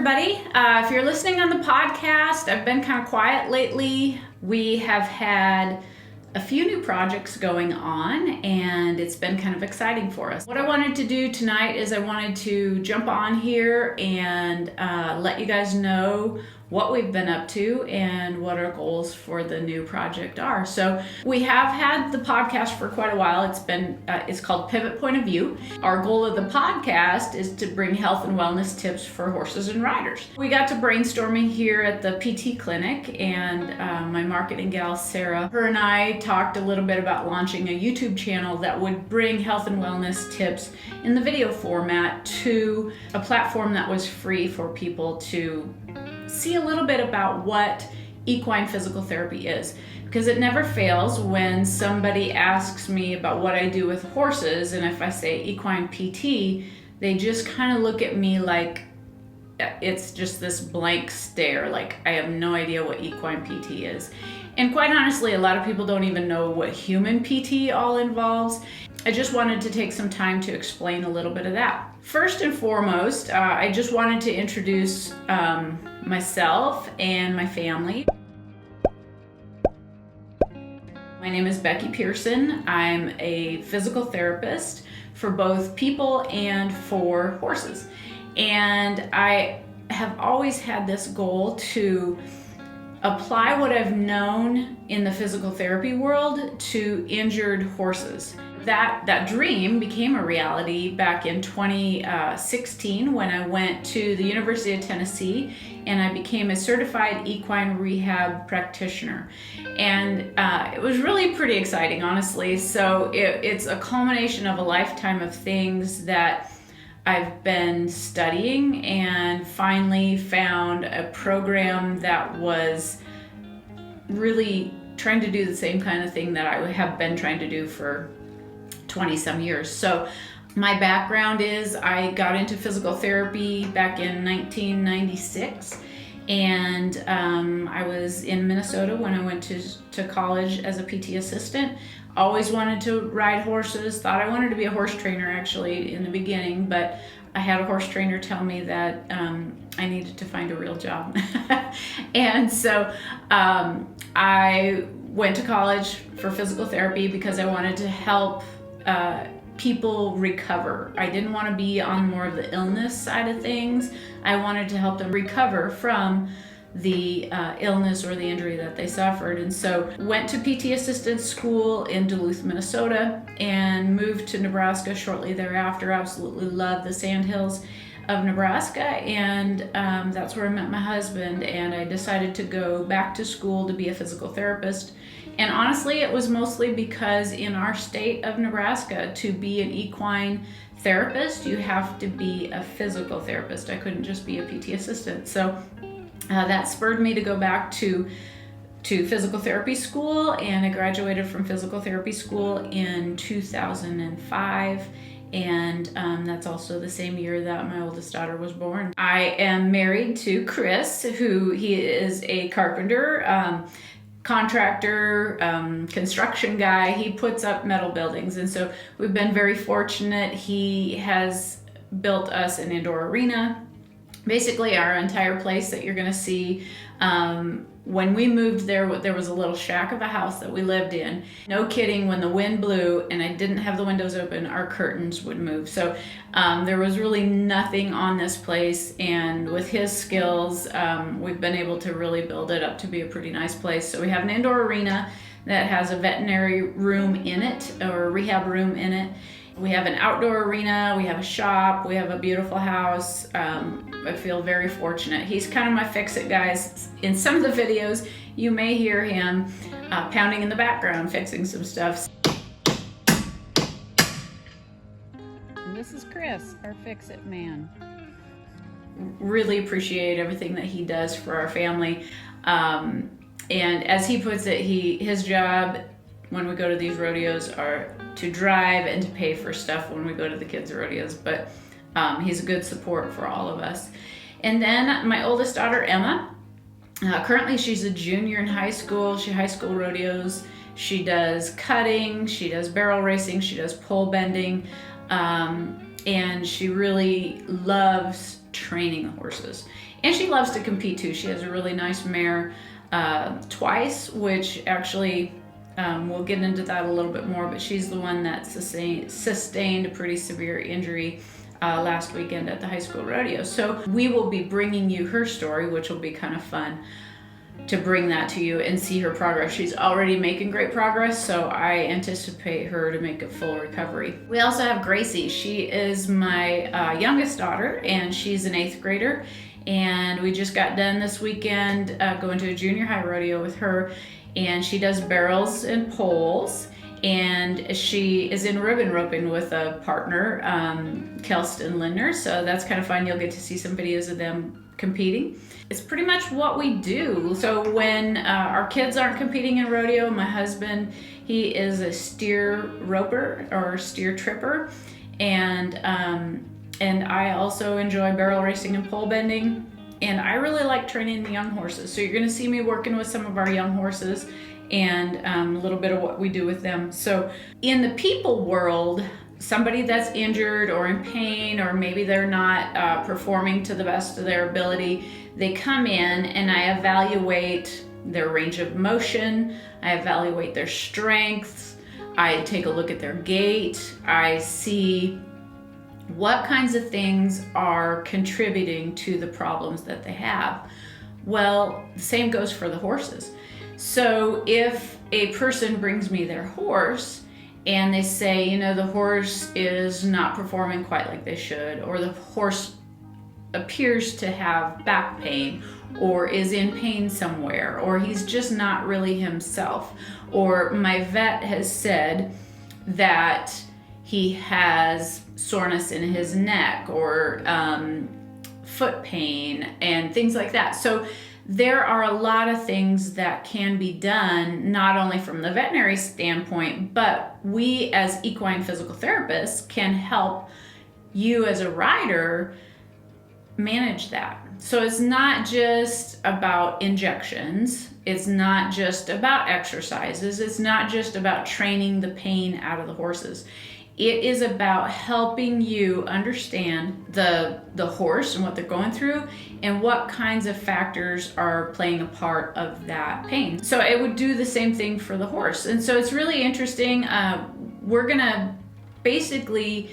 everybody. If you're listening on the podcast, I've been kind of quiet lately. We have had a few new projects going on and it's been kind of exciting for us. What I wanted to do tonight is I wanted to jump on here and let you guys know what we've been up to and what our goals for the new project are. So we have had the podcast for quite a while. It's called Pivot Point of View. Our goal of the podcast is to bring health and wellness tips for horses and riders. We got to brainstorming here at the PT clinic, and my marketing gal Sarah, her and I talked a little bit about launching a YouTube channel that would bring health and wellness tips in the video format to a platform that was free for people to see a little bit about what equine physical therapy is, because it never fails when somebody asks me about what I do with horses, and if I say equine PT, they just kind of look at me like it's just this blank stare, like I have no idea what equine PT is. And quite honestly, a lot of people don't even know what human PT all involves. I just wanted to take some time to explain a little bit of that. First and foremost, I just wanted to introduce myself and my family. My name is Becky Pearson. I'm a physical therapist for both people and for horses. And I have always had this goal to apply what I've known in the physical therapy world to injured horses. That dream became a reality back in 2016 when I went to the University of Tennessee and I became a certified equine rehab practitioner. And it was really pretty exciting, honestly. So it's a culmination of a lifetime of things that I've been studying, and finally found a program that was really trying to do the same kind of thing that I have been trying to do for 20 some years. So my background is I got into physical therapy back in 1996, and I was in Minnesota when I went to college as a PT assistant. Always wanted to ride horses, thought I wanted to be a horse trainer actually in the beginning, but I had a horse trainer tell me that I needed to find a real job. And so I went to college for physical therapy because I wanted to help people recover. I didn't want to be on more of the illness side of things. I wanted to help them recover from the illness or the injury that they suffered. And so went to PT assistant school in Duluth, Minnesota, and moved to Nebraska shortly thereafter. Absolutely loved the sandhills of Nebraska, and that's where I met my husband, and I decided to go back to school to be a physical therapist. And honestly, it was mostly because in our state of Nebraska, to be an equine therapist, you have to be a physical therapist. I couldn't just be a PT assistant. So that spurred me to go back to physical therapy school, and I graduated from physical therapy school in 2005. And that's also the same year that my oldest daughter was born. I am married to Chris, he is a carpenter, contractor, construction guy. He puts up metal buildings, and so we've been very fortunate. He has built us an indoor arena. Basically, our entire place that you're going to see. When we moved there was a little shack of a house that we lived in. No kidding, when the wind blew and I didn't have the windows open, our curtains would move. So there was really nothing on this place, and with his skills, we've been able to really build it up to be a pretty nice place. So we have an indoor arena that has a veterinary room in it, or a rehab room in it. We have an outdoor arena, we have a shop, we have a beautiful house. I feel very fortunate. He's kind of my fix-it guys. In some of the videos, you may hear him pounding in the background, fixing some stuff. And this is Chris, our fix-it man. Really appreciate everything that he does for our family. And as he puts it, his job when we go to these rodeos are to drive and to pay for stuff when we go to the kids' rodeos, but he's a good support for all of us. And then my oldest daughter, Emma, currently she's a junior in high school. She high school rodeos. She does cutting, she does barrel racing, she does pole bending, and she really loves training the horses. And she loves to compete too. She has a really nice mare twice, which actually we'll get into that a little bit more, but she's the one that sustained a pretty severe injury last weekend at the high school rodeo. So we will be bringing you her story, which will be kind of fun to bring that to you and see her progress. She's already making great progress, so I anticipate her to make a full recovery. We also have Gracie. She is my youngest daughter, and she's an 8th grader. And we just got done this weekend going to a junior high rodeo with her, and she does barrels and poles, and she is in ribbon roping with a partner, Kelston Lindner, so that's kind of fun. You'll get to see some videos of them competing. It's pretty much what we do. So when our kids aren't competing in rodeo, my husband, he is a steer roper or steer tripper, and I also enjoy barrel racing and pole bending, and I really like training the young horses. So you're going to see me working with some of our young horses and a little bit of what we do with them. So in the people world, somebody that's injured or in pain, or maybe they're not performing to the best of their ability, they come in and I evaluate their range of motion, I evaluate their strengths, I take a look at their gait, I see what kinds of things are contributing to the problems that they have. Well, the same goes for the horses. So if a person brings me their horse and they say, you know, the horse is not performing quite like they should, or the horse appears to have back pain, or is in pain somewhere, or he's just not really himself, or my vet has said that he has soreness in his neck, or foot pain and things like that. So there are a lot of things that can be done, not only from the veterinary standpoint, but we as equine physical therapists can help you as a rider manage that. So it's not just about injections, it's not just about exercises, it's not just about training the pain out of the horses. It is about helping you understand the horse and what they're going through and what kinds of factors are playing a part of that pain. So it would do the same thing for the horse. And so it's really interesting. We're gonna basically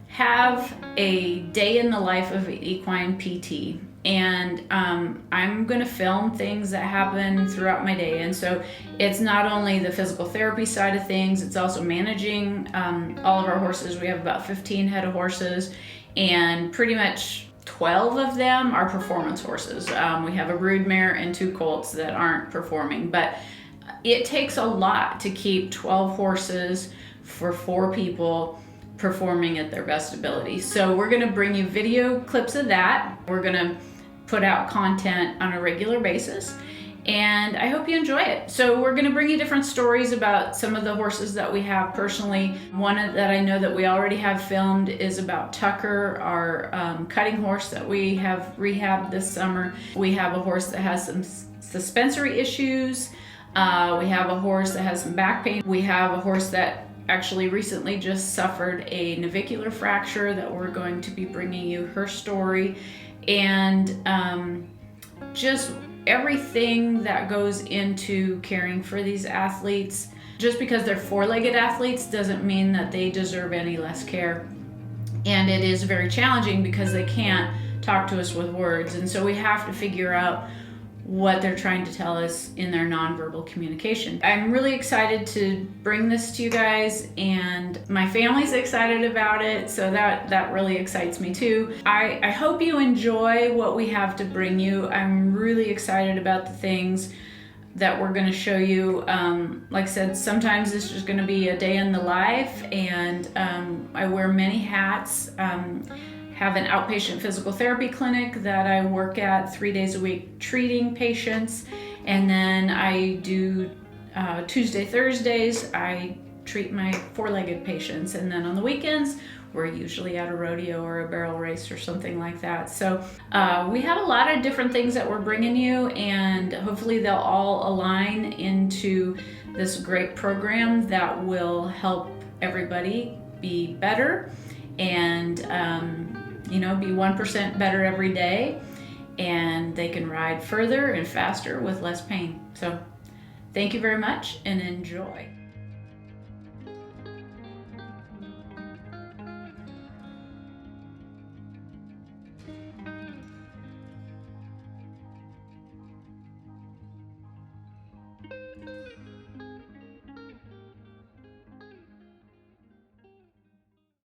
have a day in the life of an equine PT. And I'm going to film things that happen throughout my day. And so it's not only the physical therapy side of things, it's also managing all of our horses. We have about 15 head of horses, and pretty much 12 of them are performance horses. We have a brood mare and 2 colts that aren't performing, but it takes a lot to keep 12 horses for 4 people performing at their best ability. So we're going to bring you video clips of that. We're going to put out content on a regular basis, and I hope you enjoy it. So we're going to bring you different stories about some of the horses that we have personally. One that I know that we already have filmed is about Tucker, our cutting horse that we have rehabbed this summer. We have a horse that has some suspensory issues. We have a horse that has some back pain. We have a horse that actually recently just suffered a navicular fracture that we're going to be bringing you her story, and just everything that goes into caring for these athletes. Just because they're 4-legged athletes doesn't mean that they deserve any less care. And it is very challenging because they can't talk to us with words, and so we have to figure out what they're trying to tell us in their nonverbal communication. I'm really excited to bring this to you guys, and my family's excited about it, so that really excites me too. I hope you enjoy what we have to bring you. I'm really excited about the things that we're going to show you. Like I said, sometimes this is going to be a day in the life, and I wear many hats. Have an outpatient physical therapy clinic that I work at 3 days a week treating patients, and then I do Tuesday, Thursdays I treat my 4-legged patients, and then on the weekends we're usually at a rodeo or a barrel race or something like that. So we have a lot of different things that we're bringing you, and hopefully they'll all align into this great program that will help everybody be better and be 1% better every day, and they can ride further and faster with less pain. So thank you very much and enjoy.